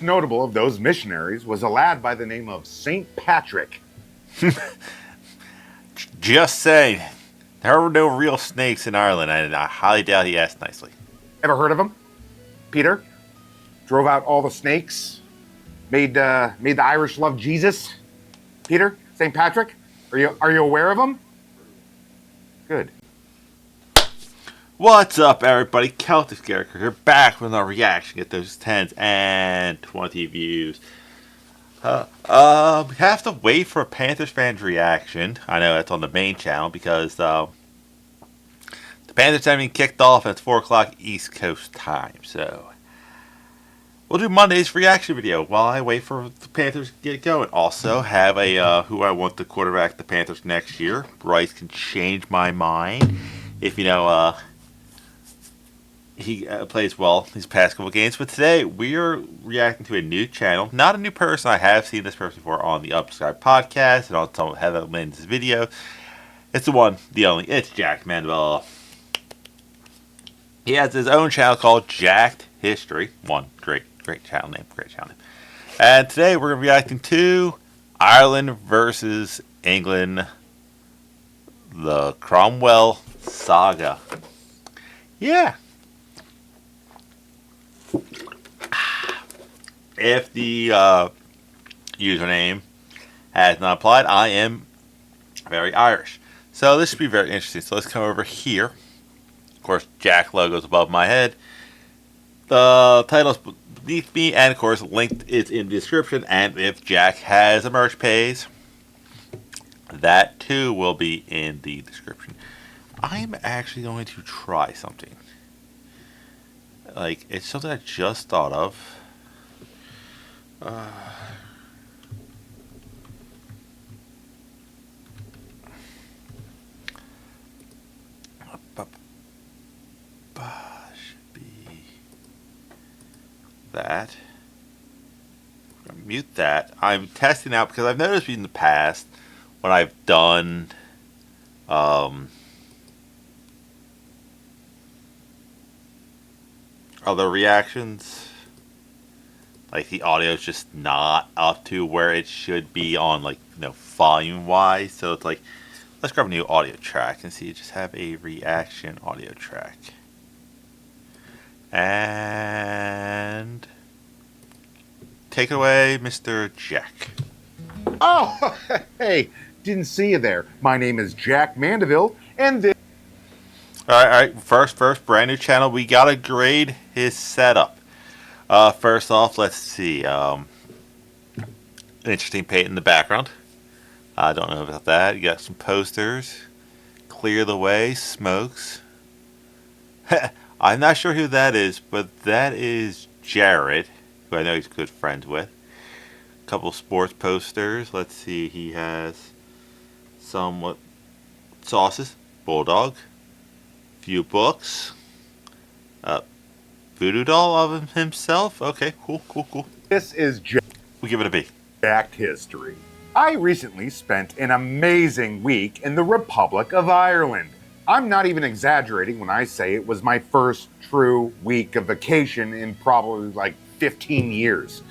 most notable of those missionaries was a lad by the name of St. Patrick. Just saying, there were no real snakes in Ireland, and I highly doubt he asked nicely. Ever heard of him? Peter? Drove out all the snakes? Made the Irish love Jesus? Peter? St. Patrick? Are you aware of him? Good. What's up, everybody? Celtic Character here, back with our reaction. Get those 10s and 20 views. We have to wait for a Panthers fan's reaction. I know that's on the main channel because the Panthers haven't even kicked off at 4 o'clock East Coast time. So we'll do Monday's reaction video while I wait for the Panthers to get going. Also, have a who I want to quarterback the Panthers next year. Bryce can change my mind if he plays well these past couple games. But today, we are reacting to a new channel. Not a new person. I have seen this person before on the Upscribe podcast and on some of Heather Lynn's video. It's the one, the only. It's Jack Mandeville. He has his own channel called Jacked History. One great channel name. And today, we're going to be reacting to Ireland versus England, the Cromwell Saga. Yeah. If the username has not applied, I am very Irish. So this should be very interesting. So let's come over here. Of course, Jack logo's above my head. The title's beneath me, and of course, linked is in the description. And if Jack has a merch page, that too will be in the description. I'm actually going to try something. Like, it's something I just thought of. Should be that. I'm gonna mute that. I'm testing out because I've noticed in the past when I've done other reactions, like the audio is just not up to where it should be on, like, volume wise. So it's like, let's grab a new audio track and see, just have a reaction audio track. And take it away, Mr. Jack. Oh, hey, didn't see you there. My name is Jack Mandeville, and this... Alright, first, brand new channel. We gotta grade his setup. First off, let's see. Interesting paint in the background. I don't know about that. You got some posters. Clear the way, smokes. I'm not sure who that is, but that is Jared, who I know he's good friends with. A couple sports posters. Let's see. He has some sauces. Bulldog. Few books. Voodoo doll of himself. Okay, cool. This is We give it a B. Jacked History. I recently spent an amazing week in the Republic of Ireland. I'm not even exaggerating when I say it was my first true week of vacation in probably like 15 years.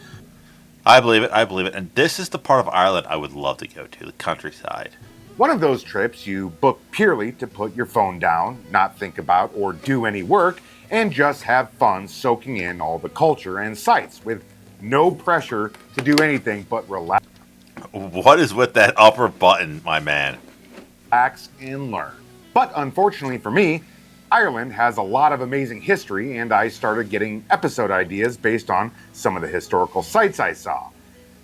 I believe it. And this is the part of Ireland I would love to go to, the countryside. One of those trips you book purely to put your phone down, not think about or do any work, and just have fun soaking in all the culture and sights with no pressure to do anything but relax. What is with that upper button, my man? Relax and learn. But unfortunately for me, Ireland has a lot of amazing history, and I started getting episode ideas based on some of the historical sites I saw.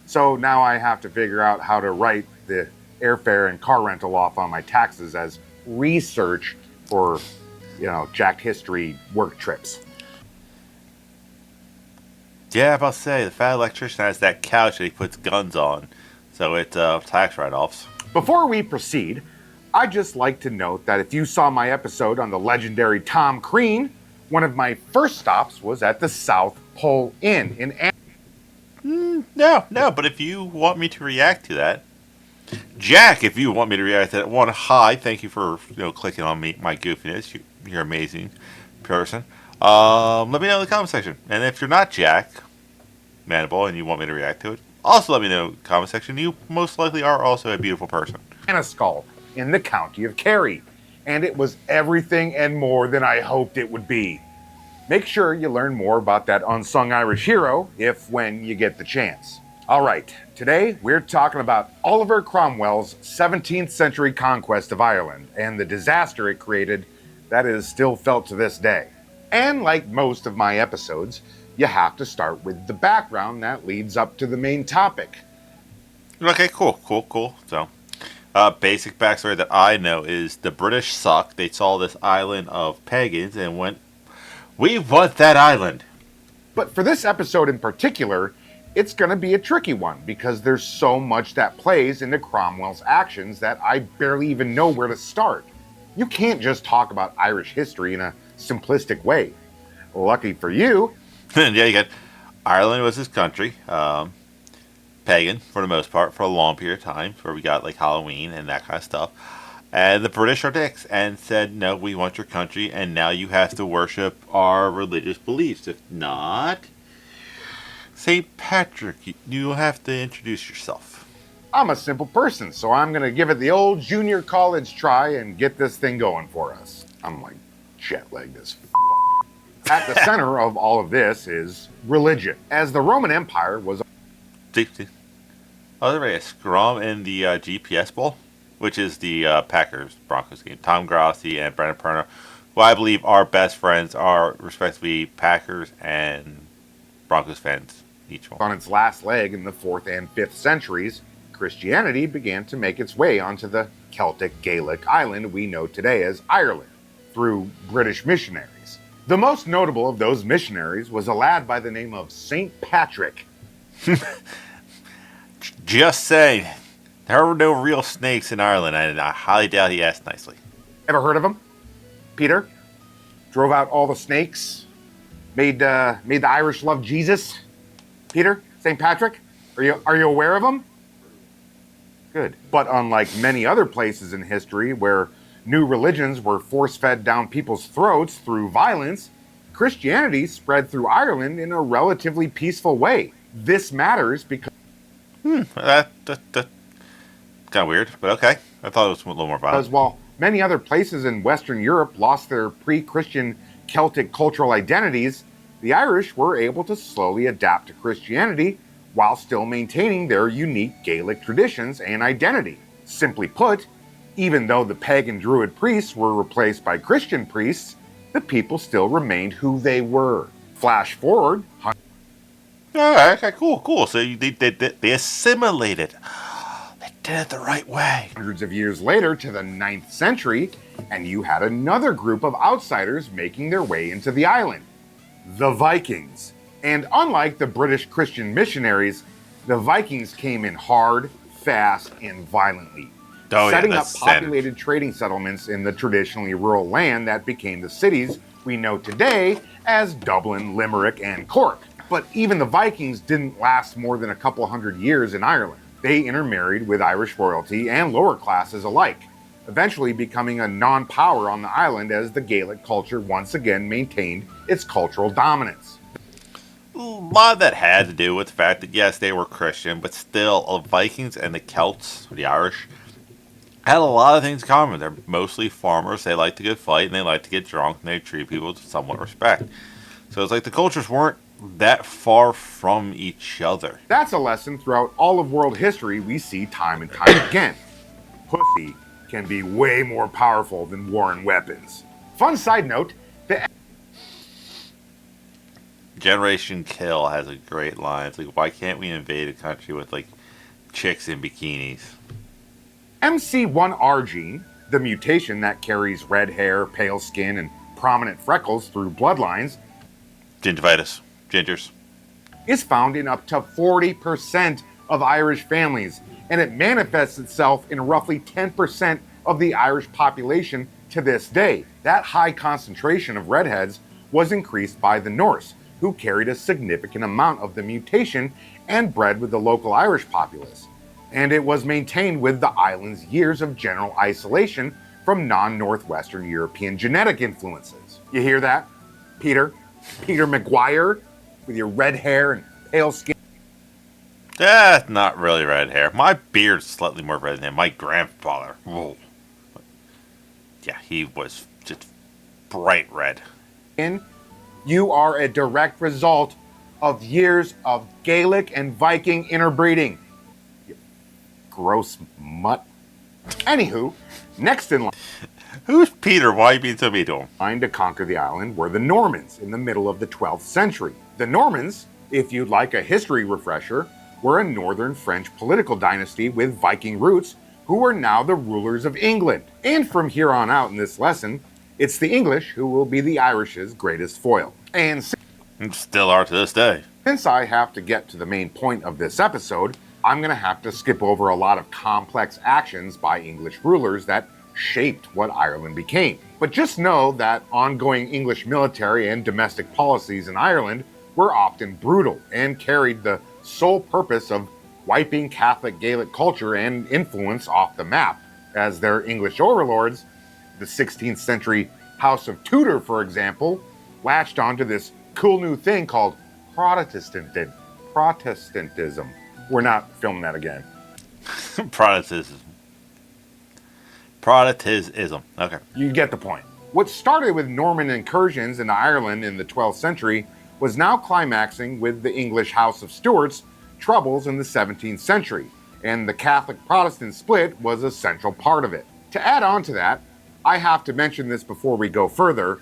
So now I have to figure out how to write the airfare and car rental off on my taxes as research for, Jacked History work trips. Yeah, I'm about to say, the fat electrician has that couch that he puts guns on, so it's tax write-offs. Before we proceed, I'd just like to note that if you saw my episode on the legendary Tom Crean, one of my first stops was at the South Pole Inn in No, but if you want me to react to that, Jack, if you want me to react to that, one, hi, thank you for clicking on my goofiness. You're an amazing person. Let me know in the comment section. And if you're not Jack, manageable and you want me to react to it, also let me know in the comment section. You most likely are also a beautiful person. And a skull in the county of Kerry. And it was everything and more than I hoped it would be. Make sure you learn more about that unsung Irish hero when you get the chance. All right, today we're talking about Oliver Cromwell's 17th century conquest of Ireland and the disaster it created that is still felt to this day. And like most of my episodes, you have to start with the background that leads up to the main topic. Okay, cool. So, basic backstory that I know is the British suck. They saw this island of pagans and went, "We want that island." But for this episode in particular, it's going to be a tricky one because there's so much that plays into Cromwell's actions that I barely even know where to start. You can't just talk about Irish history in a simplistic way. Lucky for you. Yeah, you got Ireland was his country, pagan for the most part, for a long period of time, where we got like Halloween and that kind of stuff. And the British are dicks and said, "No, we want your country, and now you have to worship our religious beliefs. If not, St. Patrick, you have to introduce yourself." I'm a simple person, so I'm going to give it the old junior college try and get this thing going for us. I'm like jet-lagged as f***. At the center of all of this is religion. As the Roman Empire was... Oh, there is a scrum in the GPS Bowl, which is the Packers-Broncos game. Tom Grassi and Brendan Perna, who I believe are best friends, are respectively Packers and Broncos fans, each one. On its last leg in the 4th and 5th centuries, Christianity began to make its way onto the Celtic Gaelic island we know today as Ireland, through British missionaries. The most notable of those missionaries was a lad by the name of St. Patrick. Just saying, there were no real snakes in Ireland, and I highly doubt he asked nicely. Ever heard of him? Peter? Drove out all the snakes? Made the Irish love Jesus? Peter? St. Patrick? Are you aware of him? Good. But unlike many other places in history where new religions were force-fed down people's throats through violence, Christianity spread through Ireland in a relatively peaceful way. This matters because... That's kind of weird, but okay. I thought it was a little more violent. Because while many other places in Western Europe lost their pre-Christian Celtic cultural identities, the Irish were able to slowly adapt to Christianity while still maintaining their unique Gaelic traditions and identity. Simply put, even though the pagan Druid priests were replaced by Christian priests, the people still remained who they were. Flash forward. Okay, cool. So they assimilated. They did it the right way. Hundreds of years later to the 9th century, and you had another group of outsiders making their way into the island. The Vikings. And unlike the British Christian missionaries, the Vikings came in hard, fast, and violently, setting up populated trading settlements in the traditionally rural land that became the cities we know today as Dublin, Limerick, and Cork. But even the Vikings didn't last more than a couple hundred years in Ireland. They intermarried with Irish royalty and lower classes alike, eventually becoming a non-power on the island as the Gaelic culture once again maintained its cultural dominance. A lot of that had to do with the fact that, yes, they were Christian, but still, the Vikings and the Celts, or the Irish, had a lot of things in common. They're mostly farmers, they like to get fight, and they like to get drunk, and they treat people with somewhat respect. So it's like the cultures weren't that far from each other. That's a lesson throughout all of world history we see time and time again. Pussy can be way more powerful than war and weapons. Fun side note, the Generation Kill has a great line. It's like, why can't we invade a country with, like, chicks in bikinis? MC1R gene, the mutation that carries red hair, pale skin, and prominent freckles through bloodlines, Gingivitis. Gingers. is found in up to 40% of Irish families, and it manifests itself in roughly 10% of the Irish population to this day. That high concentration of redheads was increased by the Norse, who carried a significant amount of the mutation and bred with the local Irish populace. And it was maintained with the island's years of general isolation from non-Northwestern European genetic influences. You hear that, Peter? Peter McGuire, with your red hair and pale skin? That's not really red hair. My beard's slightly more red than him. My grandfather. Whoa. Yeah, he was just bright red. And you are a direct result of years of Gaelic and Viking interbreeding. You gross mutt. Anywho, next in Who's Peter? Why are you being so mean to him? line to conquer the island were the Normans in the middle of the 12th century. The Normans, if you'd like a history refresher, were a northern French political dynasty with Viking roots who were now the rulers of England. And from here on out in this lesson, it's the English who will be the Irish's greatest foil. And Still are to this day. since I have to get to the main point of this episode, I'm going to have to skip over a lot of complex actions by English rulers that shaped what Ireland became. But just know that ongoing English military and domestic policies in Ireland were often brutal and carried the sole purpose of wiping Catholic Gaelic culture and influence off the map, as their English overlords, the 16th century House of Tudor, for example, latched onto this cool new thing called Protestantism. We're not filming that again. Protestantism. Protestantism. Okay. You get the point. What started with Norman incursions into Ireland in the 12th century was now climaxing with the English House of Stuart's troubles in the 17th century, and the Catholic-Protestant split was a central part of it. To add on to that, I have to mention this before we go further,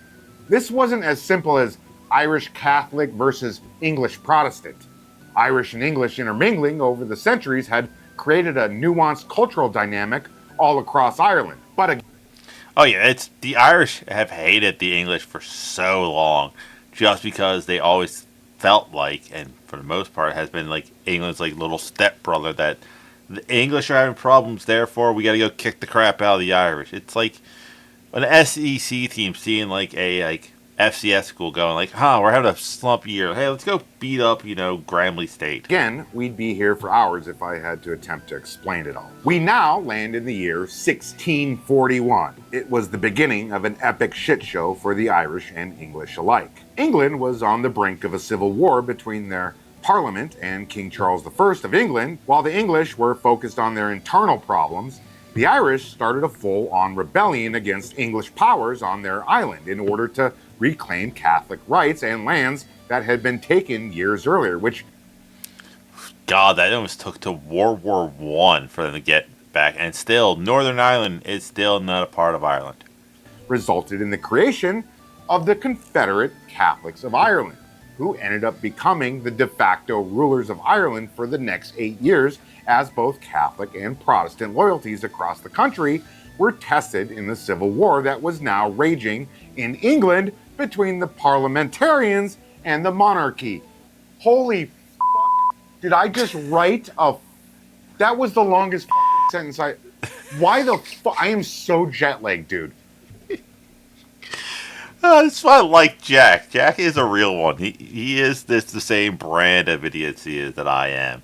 this wasn't as simple as Irish Catholic versus English Protestant. Irish and English intermingling over the centuries had created a nuanced cultural dynamic all across Ireland. But Oh yeah, it's the Irish have hated the English for so long, just because they always felt like, and for the most part, has been like England's like little stepbrother. That the English are having problems, therefore we got to go kick the crap out of the Irish. It's like an SEC team seeing like a FCS school going like, we're having a slump year. Hey, let's go beat up, Grambly State. again, we'd be here for hours if I had to attempt to explain it all. We now land in the year 1641. It was the beginning of an epic shit show for the Irish and English alike. England was on the brink of a civil war between their Parliament and King Charles I of England. While the English were focused on their internal problems, the Irish started a full-on rebellion against English powers on their island in order to reclaim Catholic rights and lands that had been taken years earlier, which, God, that almost took to World War I for them to get back, and still, Northern Ireland is still not a part of Ireland. resulted in the creation of the Confederate Catholics of Ireland, who ended up becoming the de facto rulers of Ireland for the next 8 years, as both Catholic and Protestant loyalties across the country were tested in the Civil War that was now raging in England between the parliamentarians and the monarchy. Holy fuck. Did I just write a... That was the longest sentence I... Why the fuck? I am so jet-lagged, dude. That's why I like Jack. Jack is a real one. He is the same brand of idiocy that I am.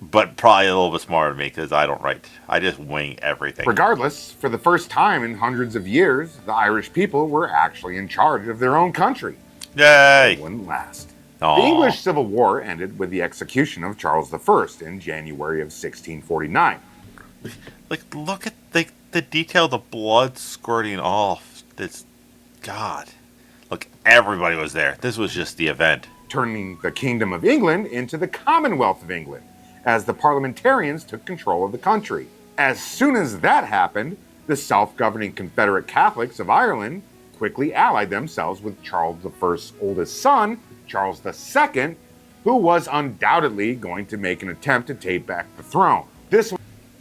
But probably a little bit smarter than me because I don't write. I just wing everything. Regardless, for the first time in hundreds of years, the Irish people were actually in charge of their own country. Yay! It wouldn't last. Aww. The English Civil War ended with the execution of Charles I in January of 1649. Like, look at the detail of the blood squirting off. This, God. Look, everybody was there. This was just the event. Turning the Kingdom of England into the Commonwealth of England, as the parliamentarians took control of the country. As soon as that happened, the self-governing Confederate Catholics of Ireland quickly allied themselves with Charles I's oldest son, Charles II, who was undoubtedly going to make an attempt to take back the throne. This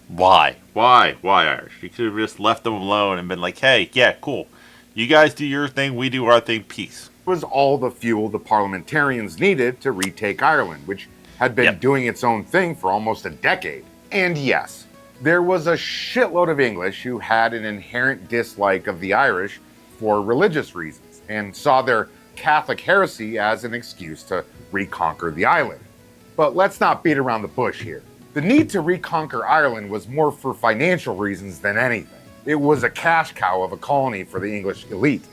Why? Why Irish? You could have just left them alone and been like, hey, yeah, cool. You guys do your thing, we do our thing, peace. was all the fuel the parliamentarians needed to retake Ireland, which had been doing its own thing for almost a decade. And yes, there was a shitload of English who had an inherent dislike of the Irish for religious reasons and saw their Catholic heresy as an excuse to reconquer the island. But let's not beat around the bush here. The need to reconquer Ireland was more for financial reasons than anything. It was a cash cow of a colony for the English elite.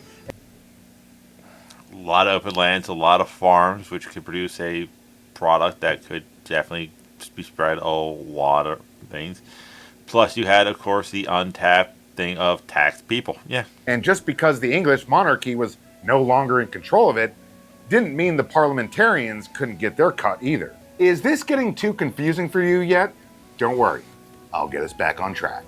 A lot of open lands, a lot of farms, which could produce a product that could definitely be spread a lot of things. Plus, you had, of course, the untapped thing of taxed people. Yeah. And just because the English monarchy was no longer in control of it, didn't mean the parliamentarians couldn't get their cut either. Is this getting too confusing for you yet? Don't worry, I'll get us back on track.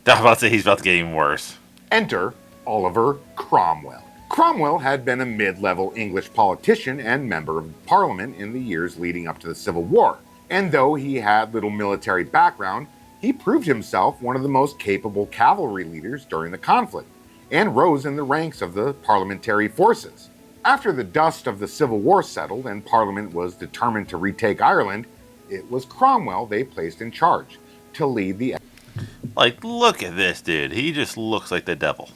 I was about to say he's about to get even worse. Enter Oliver Cromwell. Cromwell had been a mid-level English politician and member of Parliament in the years leading up to the Civil War. And though he had little military background, he proved himself one of the most capable cavalry leaders during the conflict, and rose in the ranks of the parliamentary forces. After the dust of the Civil War settled and Parliament was determined to retake Ireland, it was Cromwell they placed in charge to lead the... Like, look at this dude. He just looks like the devil.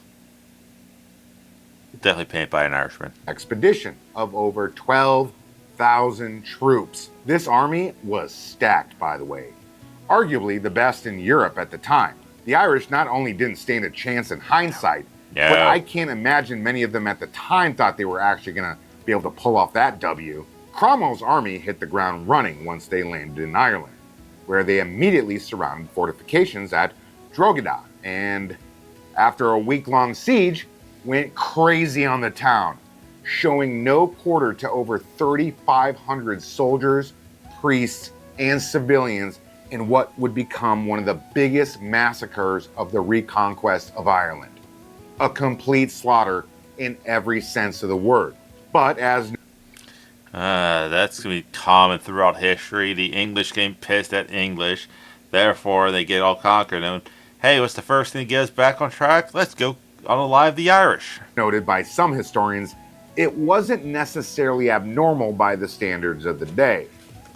Definitely painted by an Irishman. expedition of over 12,000 troops. This army was stacked, by the way. Arguably the best in Europe at the time. The Irish not only didn't stand a chance in hindsight, but I can't imagine many of them at the time thought they were actually going to be able to pull off that W. Cromwell's army hit the ground running once they landed in Ireland, where they immediately surrounded fortifications at Drogheda, and after a week-long siege, went crazy on the town, showing no quarter to over 3,500 soldiers, priests, and civilians in what would become one of the biggest massacres of the reconquest of Ireland. A complete slaughter in every sense of the word. But as... That's going to be common throughout history. The English getting pissed at English. Therefore, they get all conquered. And, hey, what's the first thing to get us back on track? Let's go unalive the Irish. Noted by some historians, it wasn't necessarily abnormal by the standards of the day.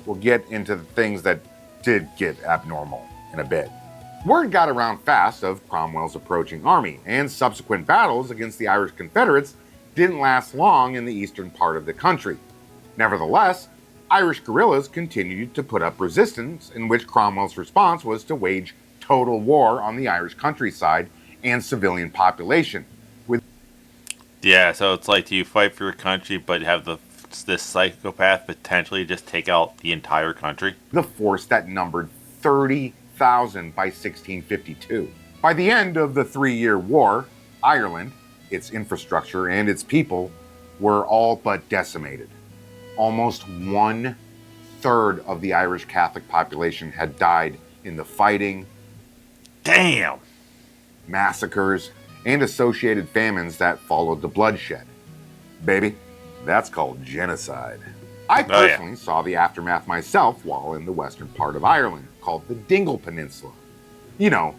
We'll get into the things that did get abnormal in a bit. Word got around fast of Cromwell's approaching army, and subsequent battles against the Irish Confederates didn't last long in the eastern part of the country. Nevertheless, Irish guerrillas continued to put up resistance, in which Cromwell's response was to wage total war on the Irish countryside and civilian population. Yeah, so it's like, do you fight for your country, but have this psychopath potentially just take out the entire country? The force that numbered 30,000 by 1652. By the end of the 3-year war, Ireland, its infrastructure, and its people were all but decimated. Almost 1/3 of the Irish Catholic population had died in the fighting, Damn! massacres, and associated famines that followed the bloodshed. Baby, that's called genocide. I personally saw the aftermath myself while in the western part of Ireland, called the Dingle Peninsula. You know,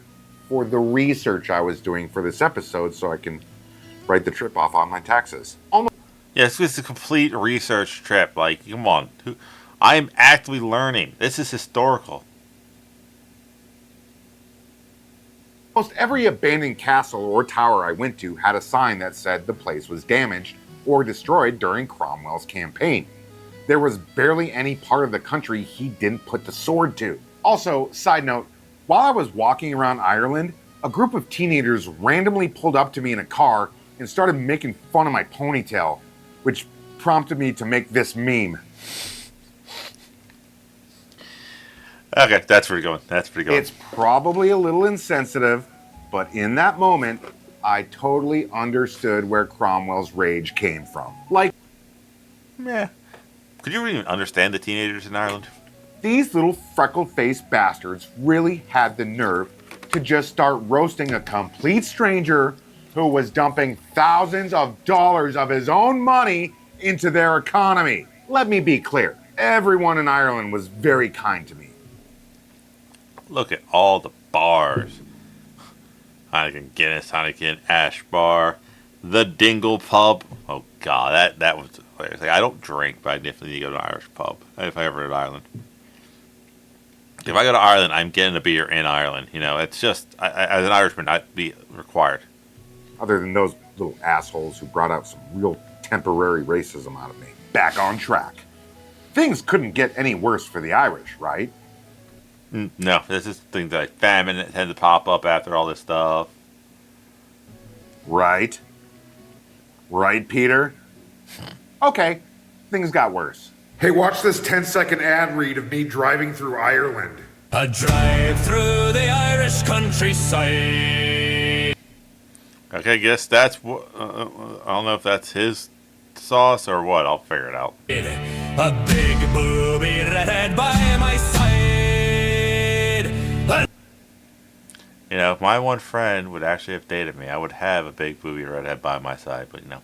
for the research I was doing for this episode so I can write the trip off on my taxes. Yeah, it's just a complete research trip. Like, come on. I'm actively learning. This is historical. Almost every abandoned castle or tower I went to had a sign that said the place was damaged or destroyed during Cromwell's campaign. There was barely any part of the country he didn't put the sword to. Also, side note, while I was walking around Ireland, a group of teenagers randomly pulled up to me in a car and started making fun of my ponytail, which prompted me to make this meme. Okay, that's pretty good. That's pretty good. It's probably a little insensitive, but in that moment, I totally understood where Cromwell's rage came from. Like, Meh. Could you even understand the teenagers in Ireland? these little freckle-faced bastards really had the nerve to just start roasting a complete stranger who was dumping thousands of dollars of his own money into their economy. Let me be clear, everyone in Ireland was very kind to me. Look at all the bars. Heineken Guinness, Heineken Ash Bar, the Dingle Pub. Oh god, that was hilarious. Like, I don't drink, but I definitely need to go to an Irish pub if I ever go to Ireland. If I go to Ireland, I'm getting a beer in Ireland. You know, it's just, as an Irishman, I'd be required. Other than those little assholes who brought out some real temporary racism out of me. Back on track. Things couldn't get any worse for the Irish, right? No, this is things like famine that tend to pop up after all this stuff. Right? Right, Peter? Okay, things got worse. Hey, watch this 10-second ad read of me driving through Ireland. A drive through the Irish countryside. Okay, guess that's what. I don't know if that's his sauce or what. I'll figure it out. A big booby redhead by my side. You know, if my one friend would actually have dated me, I would have a big booby redhead by my side. But no,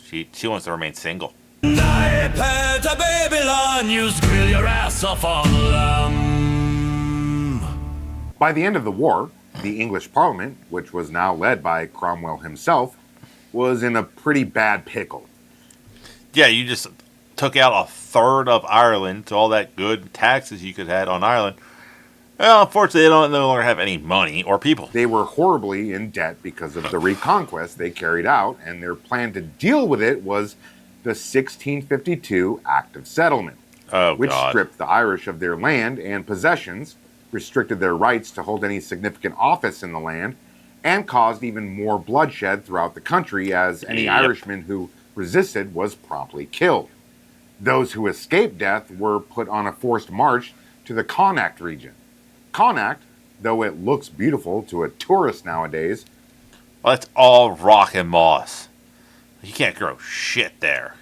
she wants to remain single. I pet a Babylon, you grill your ass off on lamb. By the end of the war, the English Parliament, which was now led by Cromwell himself, was in a pretty bad pickle. Yeah, you just took out a third of Ireland to all that good taxes you could have had on Ireland. Well, unfortunately, they don't no longer have any money or people. They were horribly in debt because of the reconquest they carried out, and their plan to deal with it was the 1652 Act of Settlement, which stripped the Irish of their land and possessions, restricted their rights to hold any significant office in the land, and caused even more bloodshed throughout the country as any Irishman who resisted was promptly killed. Those who escaped death were put on a forced march to the Connacht region. Connacht, though it looks beautiful to a tourist nowadays, well, it's all rock and moss. You can't grow shit there.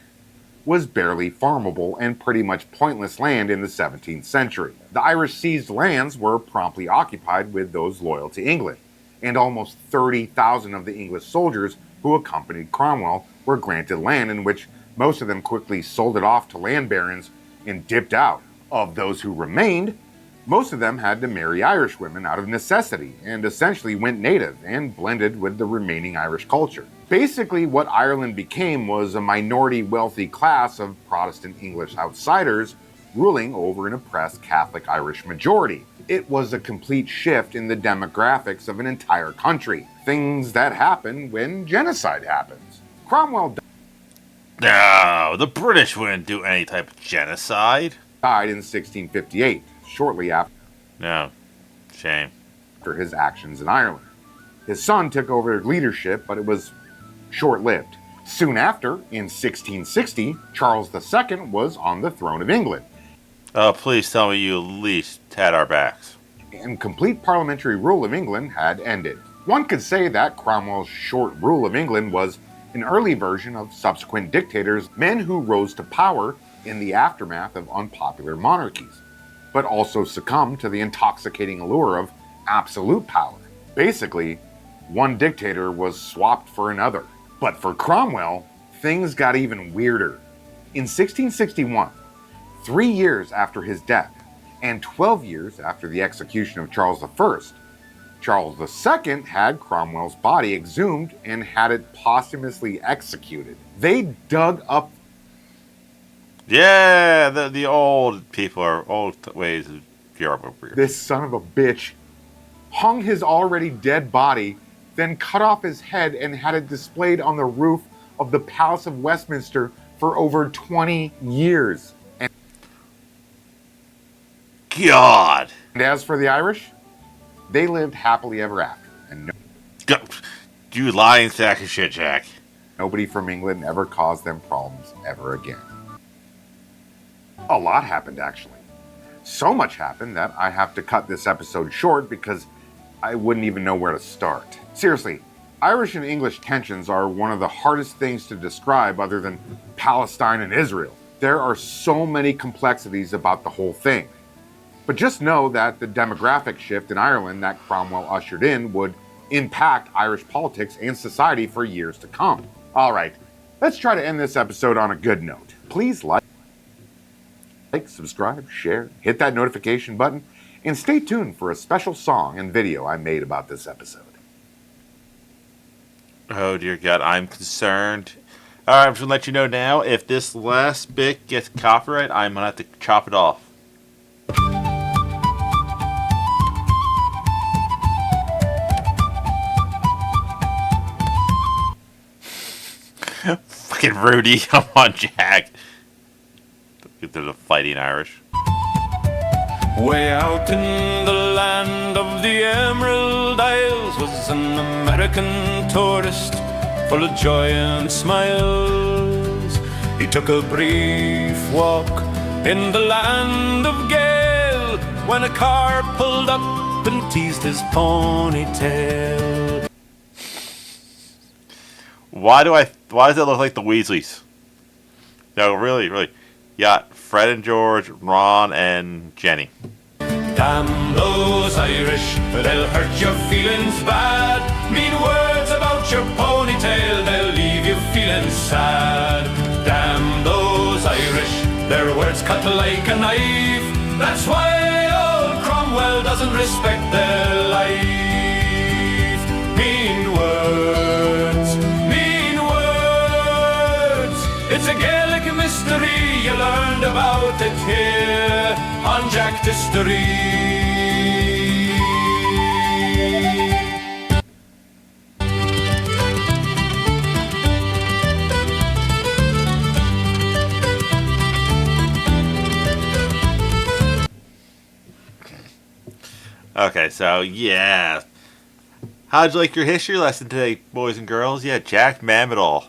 Was barely farmable and pretty much pointless land in the 17th century. The Irish seized lands were promptly occupied with those loyal to England, and almost 30,000 of the English soldiers who accompanied Cromwell were granted land, in which most of them quickly sold it off to land barons and dipped out. Of those who remained, most of them had to marry Irish women out of necessity and essentially went native and blended with the remaining Irish culture. Basically, what Ireland became was a minority wealthy class of Protestant English outsiders ruling over an oppressed Catholic Irish majority. It was a complete shift in the demographics of an entire country. Things that happen when genocide happens. Cromwell No, the British wouldn't do any type of genocide. died in 1658, shortly after No, shame. his actions in Ireland. His son took over leadership, but it was short-lived. Soon after, in 1660, Charles II was on the throne of England. Oh, please tell me you at least had our backs. And complete parliamentary rule of England had ended. One could say that Cromwell's short rule of England was an early version of subsequent dictators, men who rose to power in the aftermath of unpopular monarchies, but also succumbed to the intoxicating allure of absolute power. Basically, one dictator was swapped for another. But for Cromwell, things got even weirder. In 1661, 3 years after his death, and 12 years after the execution of Charles I, Charles II had Cromwell's body exhumed and had it posthumously executed. They dug up... Yeah, the old people are old ways of Europe over here. This son of a bitch hung his already dead body, then cut off his head and had it displayed on the roof of the Palace of Westminster for over 20 years. God! And as for the Irish, they lived happily ever after, and You lying sack of shit, Jack. nobody from England ever caused them problems ever again. A lot happened, actually. So much happened that I have to cut this episode short because I wouldn't even know where to start. Seriously, Irish and English tensions are one of the hardest things to describe other than Palestine and Israel. There are so many complexities about the whole thing. But just know that the demographic shift in Ireland that Cromwell ushered in would impact Irish politics and society for years to come. All right, let's try to end this episode on a good note. Please like, subscribe, share, hit that notification button, and stay tuned for a special song and video I made about this episode. Oh dear God, I'm concerned. Alright, I'm just gonna let you know now, if this last bit gets copyright, I'm gonna have to chop it off. Fucking Rudy, come on, Jack. There's a fighting Irish. Way out in the land of the Emerald Isles was an American tourist full of joy and smiles. He took a brief walk in the land of Gale, when a car pulled up and teased his ponytail. Why does it look like the Weasleys? No, really. You got Fred and George, Ron and Jenny. Damn those Irish, they'll hurt your feelings bad. Mean words about your ponytail, they'll leave you feeling sad. Damn those Irish, their words cut like a knife. That's why old Cromwell doesn't respect their life. Mean words, it's a Gaelic mystery, you learned about it here on Jack History. Okay, so yeah. How'd you like your history lesson today, boys and girls? Yeah, Jack Mamadol.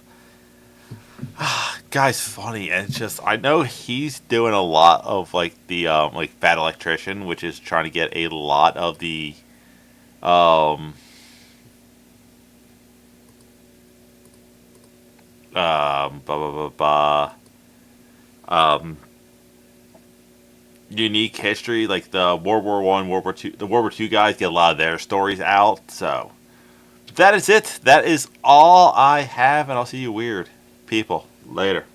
Guy's funny, and it's just, I know he's doing a lot of like the like Fat Electrician, which is trying to get a lot of the unique history, like the World War One, World War Two, the World War Two guys get a lot of their stories out. So that is it. That is all I have, and I'll see you weird people later.